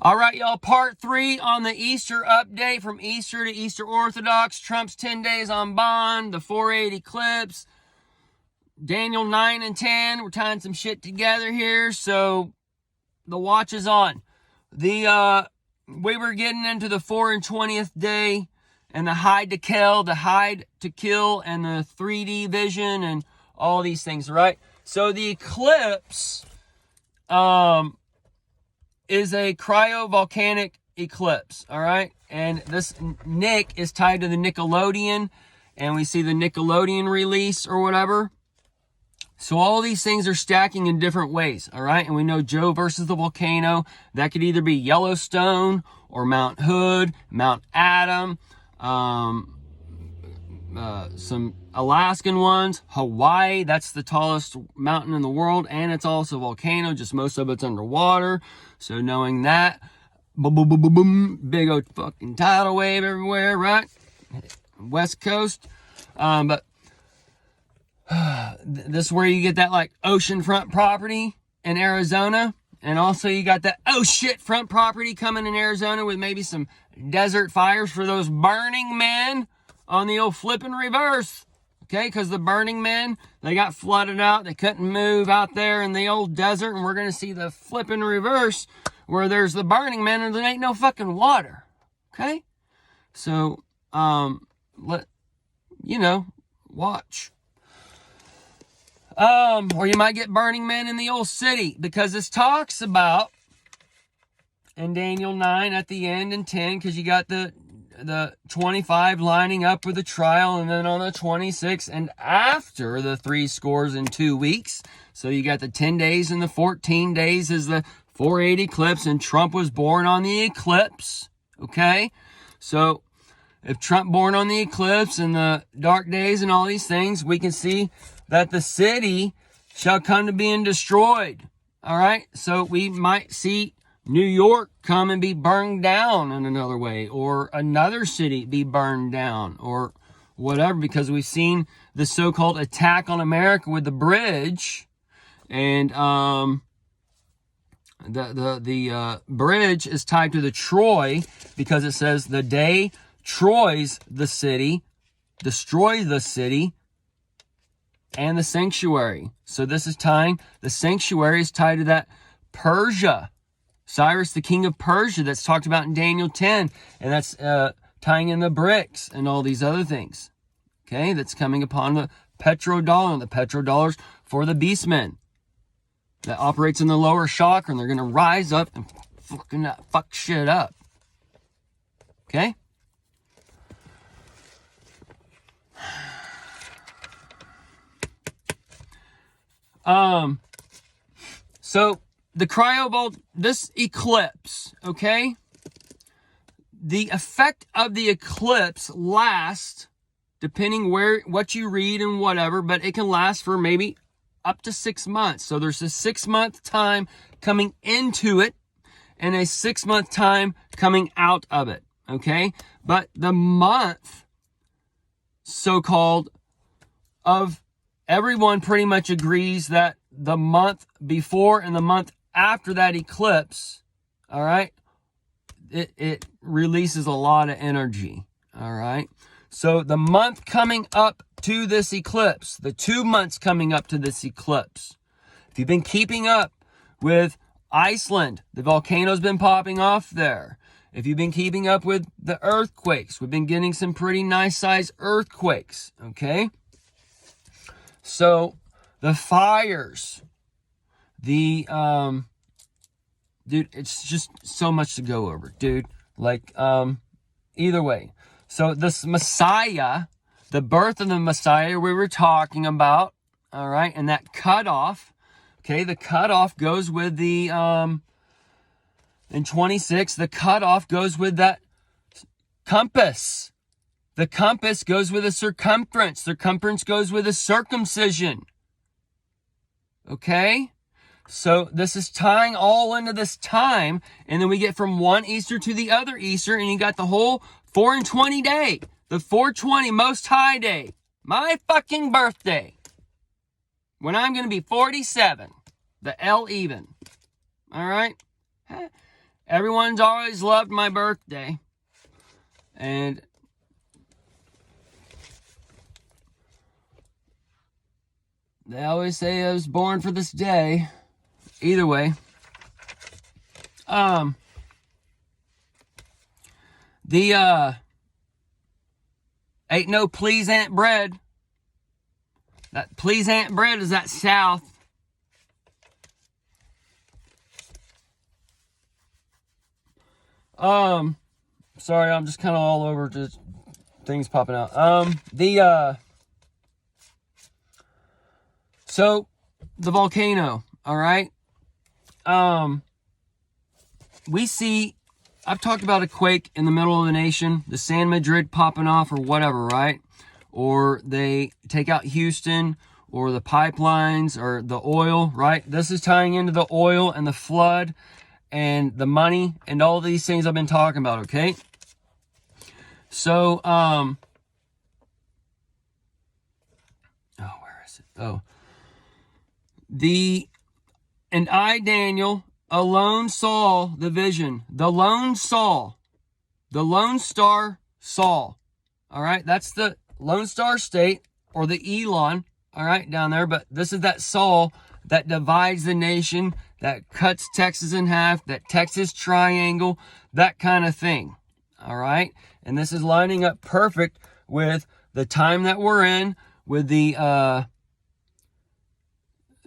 All right, y'all, part 3 on the Easter update from Easter to Easter Orthodox. Trump's 10 days on bond, the 4/8 eclipse, Daniel 9 and 10. We're tying some shit together here, so the watch is on. We were getting into the 4 and 20th day and the hide to kill, and the 3D vision and all these things, right? So the eclipse is a cryovolcanic eclipse, all right? And this Nick is tied to the Nickelodeon, and we see the Nickelodeon release or whatever. So all these things are stacking in different ways, all right? And we know Joe versus the volcano. That could either be Yellowstone or Mount Hood, Mount Adam, some Alaskan ones, Hawaii, that's the tallest mountain in the world, and it's also a volcano, just most of it's underwater. So knowing that, boom, boom, boom, boom, boom, big old fucking tidal wave everywhere, right? West Coast. But this is where you get that like oceanfront property in Arizona. And also you got that oh shit front property coming in Arizona with maybe some desert fires for those Burning Men on the old flipping reverse. Okay, because the Burning Men, they got flooded out. They couldn't move out there in the old desert. And we're going to see the flipping reverse where there's the Burning Men and there ain't no fucking water. Okay? So, watch. Or you might get Burning Men in the old city, because this talks about in Daniel 9 at the end and 10, because you got the 25 lining up with the trial, and then on the 26th and after the 62 weeks. So you got the 10 days and the 14 days is the 4/8 eclipse, and Trump was born on the eclipse. Okay? So if Trump born on the eclipse and the dark days and all these things, we can see that the city shall come to being destroyed. All right? So we might see New York come and be burned down in another way, or another city be burned down, or whatever, because we've seen the so-called attack on America with the bridge, and the bridge is tied to the Troy, because it says the day Troy's the city, destroy the city, and the sanctuary. So this is tying, the sanctuary is tied to that Persia, Cyrus, the king of Persia, that's talked about in Daniel 10. And that's tying in the bricks and all these other things. Okay, that's coming upon the petrodollar. And the petrodollar's for the beastmen. That operates in the lower chakra. And they're going to rise up and fuck shit up. Okay? So the this eclipse, okay? The effect of the eclipse lasts, depending what you read and whatever, but it can last for maybe up to 6 months. So there's a 6-month time coming into it and a 6-month time coming out of it, okay? But the month, so-called, of everyone pretty much agrees that the month before and the month after that eclipse, all right, it releases a lot of energy, all right? So the month coming up to this eclipse, the 2 months coming up to this eclipse, if you've been keeping up with Iceland, the volcano's been popping off there. If you've been keeping up with the earthquakes, we've been getting some pretty nice sized earthquakes, okay? So the fires, dude, it's just so much to go over, dude. Like, either way. So this Messiah, the birth of the Messiah we were talking about, all right, and that cutoff, okay, the cutoff goes with the, in 26, the cutoff goes with that compass. The compass goes with a circumference. Circumference goes with a circumcision. Okay? So this is tying all into this time. And then we get from one Easter to the other Easter. And you got the whole 4 and 20 day. The 420 Most High Day. My fucking birthday. When I'm going to be 47. The L even. All right? everyone's always loved my birthday. And they always say I was born for this day. Either way. Ain't no pleasant bread. That pleasant bread is that south. Sorry, I'm just kind of all over, just things popping out. So the volcano, all right? We see, I've talked about a quake in the middle of the nation, the San Madrid popping off or whatever, right? Or they take out Houston, or the pipelines, or the oil, right? This is tying into the oil and the flood and the money and all these things I've been talking about, okay? So, where is it? Oh. And I, Daniel, alone saw the vision. The lone saw. The Lone Star saw. All right, that's the Lone Star State, or the Elon, all right, down there. But this is that Saul that divides the nation, that cuts Texas in half, that Texas triangle, that kind of thing, all right? And this is lining up perfect with the time that we're in, with the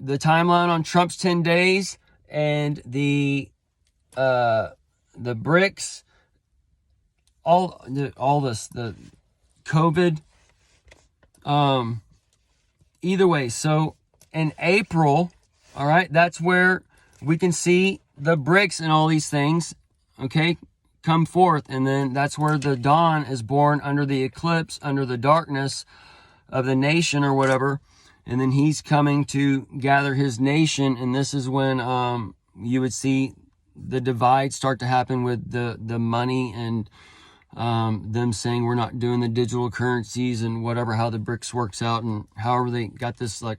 timeline on Trump's 10 days, and the BRICS, all this, the COVID. Either way, so in April, all right, that's where we can see the BRICS and all these things, okay, come forth. And then that's where the dawn is born, under the eclipse, under the darkness of the nation or whatever. And then he's coming to gather his nation. And this is when you would see the divide start to happen with the money, and them saying we're not doing the digital currencies and whatever, how the BRICS works out, and however they got this like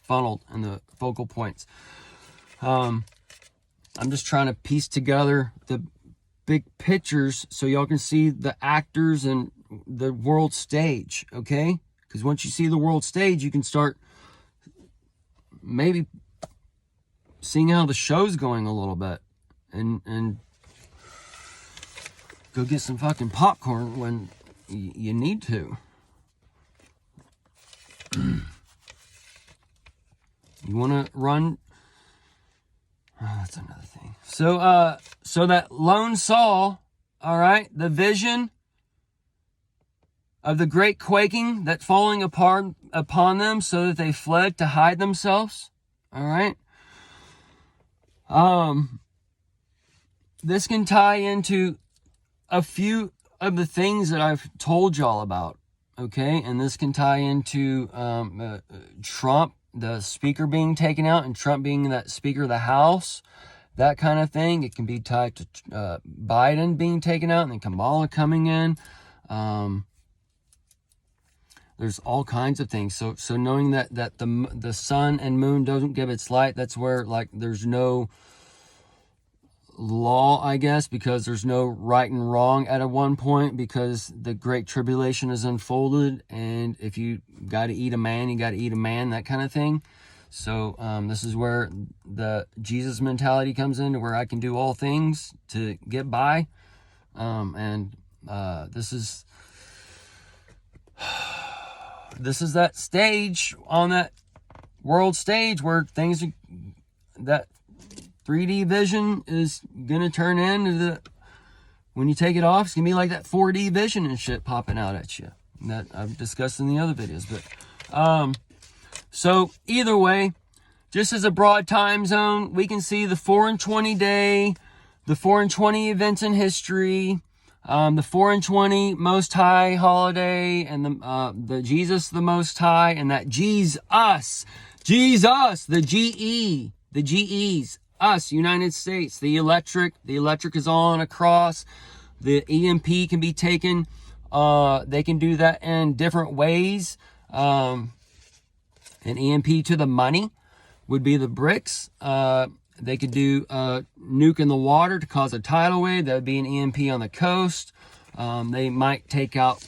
funneled in the focal points. I'm just trying to piece together the big pictures so y'all can see the actors and the world stage, okay? Because once you see the world stage, you can start maybe seeing how the show's going a little bit, and go get some fucking popcorn when you need to. You want to run? Oh, that's another thing. So that lone Saul, all right, the vision of the great quaking that falling apart upon them, so that they fled to hide themselves. All right. This can tie into a few of the things that I've told y'all about, okay? And this can tie into Trump, the speaker being taken out, and Trump being that speaker of the House, that kind of thing. It can be tied to Biden being taken out, and then Kamala coming in. There's all kinds of things. So knowing that the sun and moon doesn't give its light, that's where, like, there's no law, I guess, because there's no right and wrong at a one point, because the great tribulation is unfolded, and if you got to eat a man, you got to eat a man, that kind of thing. So this is where the Jesus mentality comes in, to where I can do all things to get by, and this is that stage, on that world stage, where things are, that 3D vision is gonna turn into when you take it off, it's gonna be like that 4D vision and shit popping out at you, that I've discussed in the other videos. But so either way, just as a broad time zone, we can see the 4 and 20 day, the 4 and 20 events in history, the 4 and 20 Most High holiday, and the Jesus the Most High, and that Jesus, the GEs, us, United States, the electric is all on a cross. The EMP can be taken. They can do that in different ways. An EMP to the money would be the BRICS. They could do a nuke in the water to cause a tidal wave. That would be an EMP on the coast. They might take out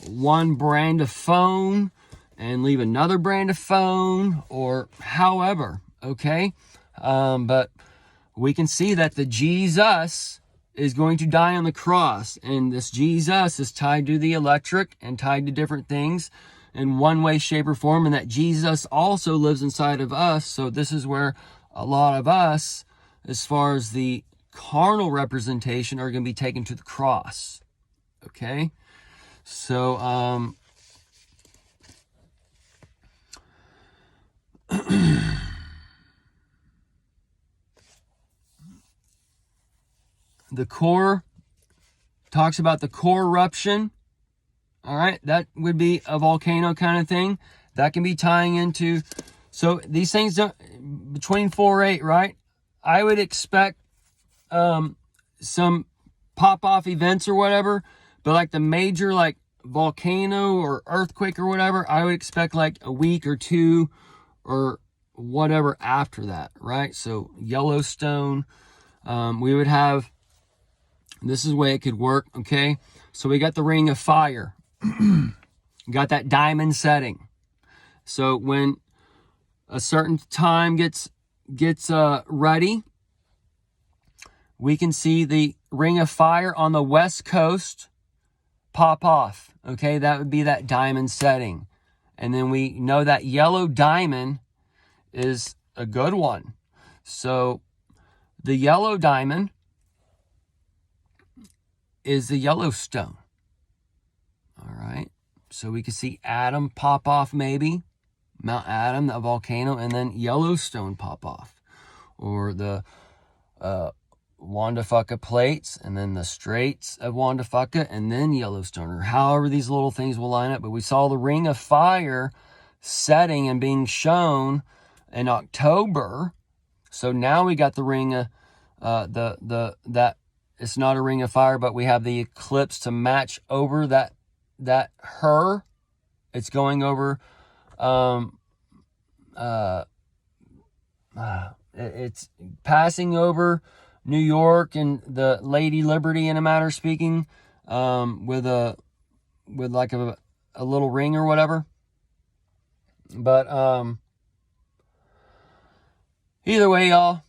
one brand of phone and leave another brand of phone, or however, okay? But we can see that the Jesus is going to die on the cross, and this Jesus is tied to the electric and tied to different things in one way, shape, or form, and that Jesus also lives inside of us. So this is where a lot of us, as far as the carnal representation, are going to be taken to the cross. Okay? So, the core talks about the core eruption. All right, that would be a volcano kind of thing. That can be tying into, so these things don't, between 4-8, right? I would expect some pop-off events or whatever, but like the major like volcano or earthquake or whatever, I would expect like a week or two or whatever after that, right? So Yellowstone, we would have, this is the way it could work, okay? So we got the ring of fire. Got that diamond setting. So when a certain time gets ready, we can see the ring of fire on the west coast pop off. Okay, that would be that diamond setting. And then we know that yellow diamond is a good one. So the yellow diamond is the Yellowstone. All right. So we can see Adam pop off, maybe. Mount Adam, the volcano, and then Yellowstone pop off. Or the Wandafaka plates, and then the Straits of Wandafaka, and then Yellowstone, or however these little things will line up. But we saw the ring of fire setting and being shown in October. So now we got the ring of that it's not a ring of fire, but we have the eclipse to match over that her. It's going over it's passing over New York and the Lady Liberty, in a matter of speaking, with like a little ring or whatever. But either way, y'all,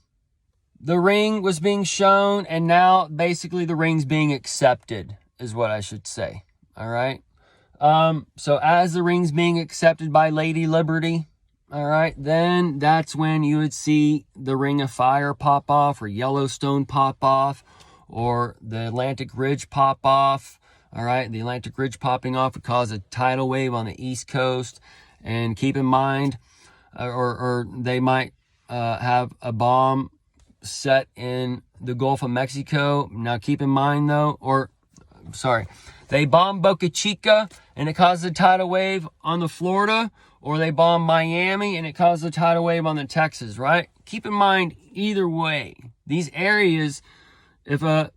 the ring was being shown, and now basically the ring's being accepted, is what I should say. All right. So as the ring's being accepted by Lady Liberty, all right, then that's when you would see the ring of fire pop off, or Yellowstone pop off, or the Atlantic Ridge pop off. All right, the Atlantic Ridge popping off would cause a tidal wave on the East Coast. And keep in mind, or they might have a bomb set in the Gulf of Mexico. Now keep in mind though, they bomb Boca Chica and it caused a tidal wave on the Florida, or they bomb Miami and it caused a tidal wave on the Texas, right? Keep in mind, either way, these areas, if a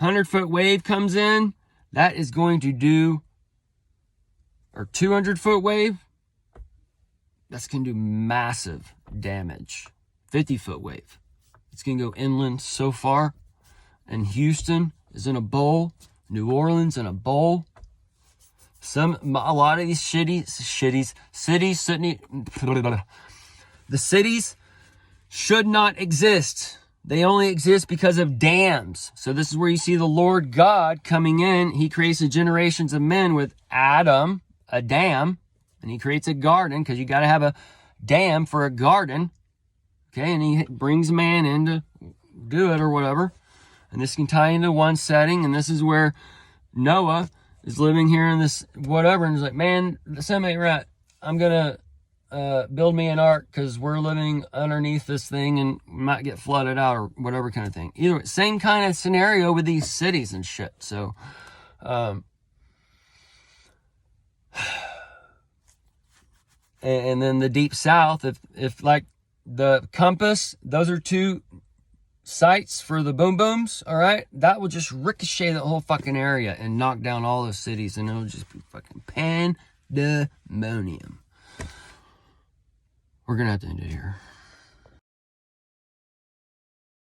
100-foot wave comes in, that is going to do, or 200-foot wave, that's going to do massive damage. 50-foot wave, it's going to go inland so far. And Houston is in a bowl. New Orleans in a bowl. A lot of these cities, the cities should not exist. They only exist because of dams. So this is where you see the Lord God coming in. He creates the generations of men with Adam, a dam, and he creates a garden, because you got to have a dam for a garden. Okay, and he brings man in to do it or whatever. And this can tie into one setting, and this is where Noah is living here in this whatever, and he's like, man, this ain't right. I'm going to build me an ark, because we're living underneath this thing and might get flooded out or whatever kind of thing. Either way, same kind of scenario with these cities and shit. So, and then the deep south, if like the compass, those are two sites for the boom booms, all right, that will just ricochet the whole fucking area and knock down all those cities, and it'll just be fucking pandemonium. We're gonna have to end it here.